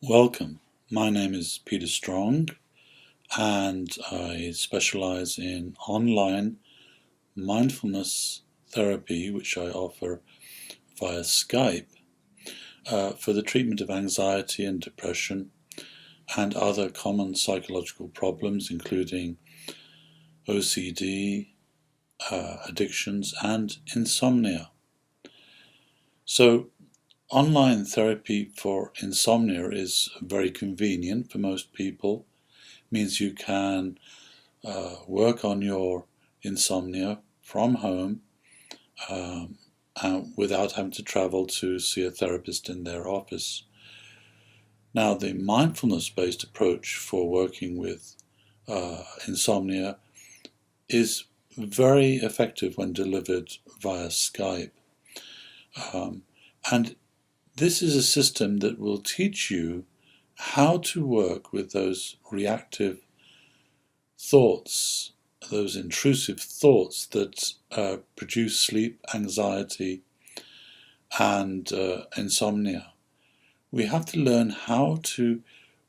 Welcome. My name is Peter Strong and I specialize in online mindfulness therapy, which I offer via Skype for the treatment of anxiety and depression and other common psychological problems, including OCD, addictions, and insomnia. So, online therapy for insomnia is very convenient for most people. It means you can work on your insomnia from home without having to travel to see a therapist in their office. Now, the mindfulness-based approach for working with insomnia is very effective when delivered via Skype. And this is a system that will teach you how to work with those reactive thoughts, those intrusive thoughts that produce sleep anxiety and insomnia. We have to learn how to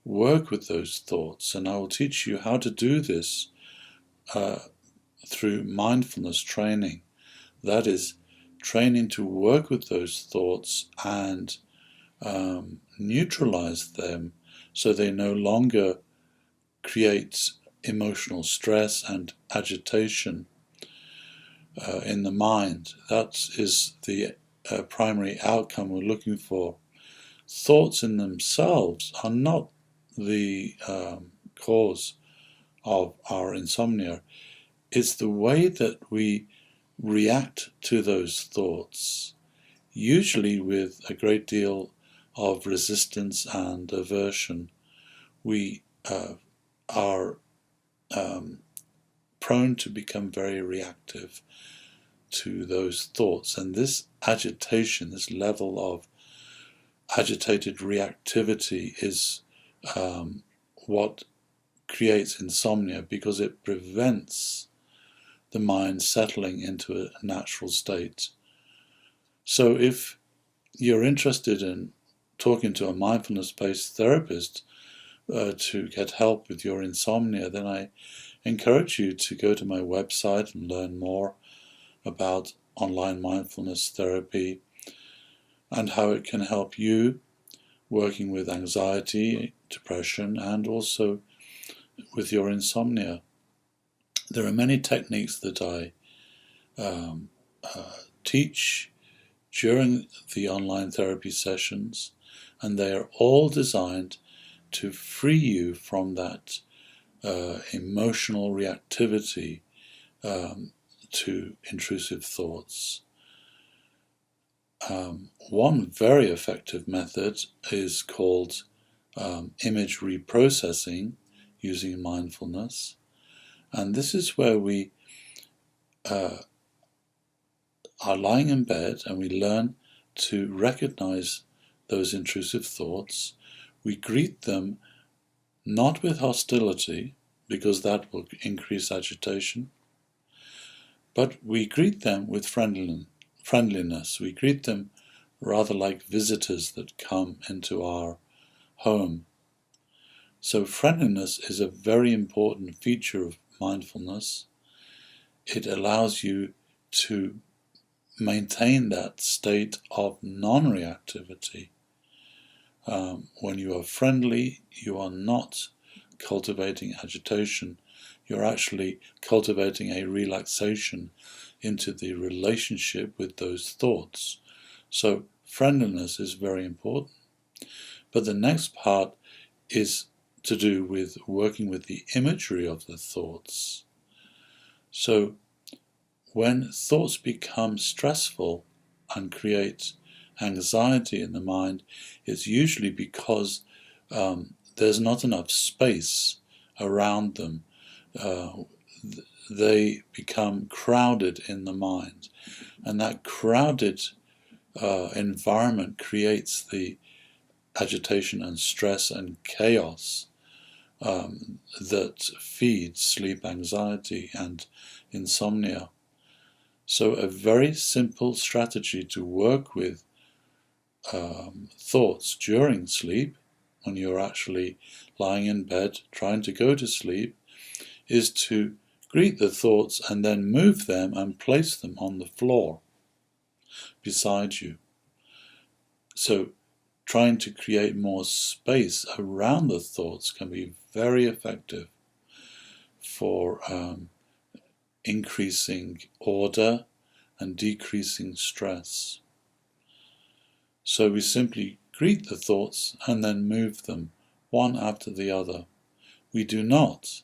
work with those thoughts, and I will teach you how to do this through mindfulness training. That is, training to work with those thoughts and neutralize them so they no longer create emotional stress and agitation in the mind. That is the primary outcome we're looking for. Thoughts in themselves are not the cause of our insomnia. It's the way that we react to those thoughts, usually with a great deal of resistance and aversion. We are prone to become very reactive to those thoughts, and this agitation, this level of agitated reactivity is what creates insomnia, because it prevents the mind settling into a natural state. So if you're interested in talking to a mindfulness-based therapist to get help with your insomnia, then I encourage you to go to my website and learn more about online mindfulness therapy and how it can help you working with anxiety, depression, and also with your insomnia. There are many techniques that I teach during the online therapy sessions, and they are all designed to free you from that emotional reactivity to intrusive thoughts. One very effective method is called image reprocessing using mindfulness, and this is where we are lying in bed and we learn to recognize those intrusive thoughts. We greet them not with hostility, because that will increase agitation, but we greet them with friendliness. We greet them rather like visitors that come into our home. So friendliness is a very important feature of mindfulness. It allows you to maintain that state of non-reactivity. When you are friendly, you are not cultivating agitation. You're actually cultivating a relaxation into the relationship with those thoughts. So friendliness is very important. But the next part is to do with working with the imagery of the thoughts. So when thoughts become stressful and create anxiety in the mind, it's usually because there's not enough space around them. They become crowded in the mind, and that crowded environment creates the agitation and stress and chaos that feeds sleep anxiety and insomnia. So a very simple strategy to work with thoughts during sleep when you're actually lying in bed trying to go to sleep is to greet the thoughts and then move them and place them on the floor beside you. So trying to create more space around the thoughts can be very effective for increasing order and decreasing stress. So we simply greet the thoughts and then move them one after the other. We do not,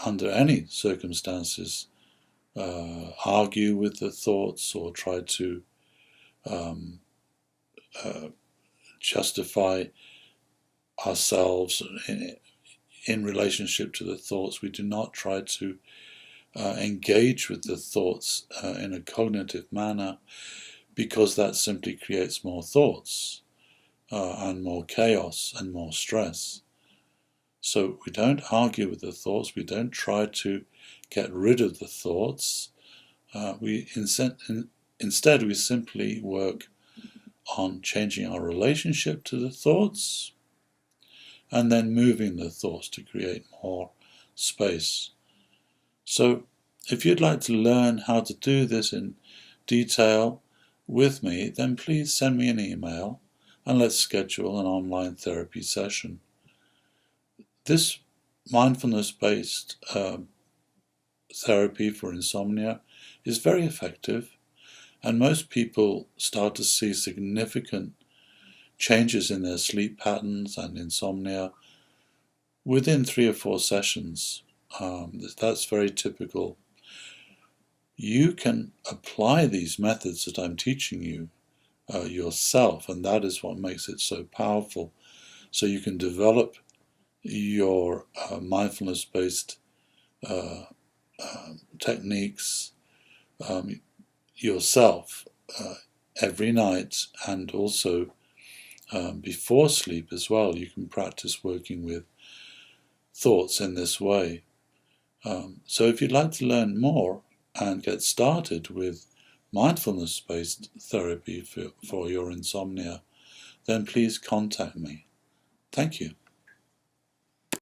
under any circumstances, argue with the thoughts or try to justify ourselves in relationship to the thoughts. We do not try to engage with the thoughts in a cognitive manner, because that simply creates more thoughts and more chaos and more stress. So we don't argue with the thoughts, we don't try to get rid of the thoughts. Instead we simply work on changing our relationship to the thoughts and then moving the thoughts to create more space. So if you'd like to learn how to do this in detail with me, then please send me an email and let's schedule an online therapy session. This mindfulness-based therapy for insomnia is very effective, and most people start to see significant changes in their sleep patterns and insomnia within 3 or 4 sessions. That's very typical. You can apply these methods that I'm teaching you yourself, and that is what makes it so powerful. So you can develop your mindfulness-based techniques yourself every night, and also before sleep as well. You can practice working with thoughts in this way. So if you'd like to learn more and get started with mindfulness-based therapy for your insomnia, then please contact me. Thank you.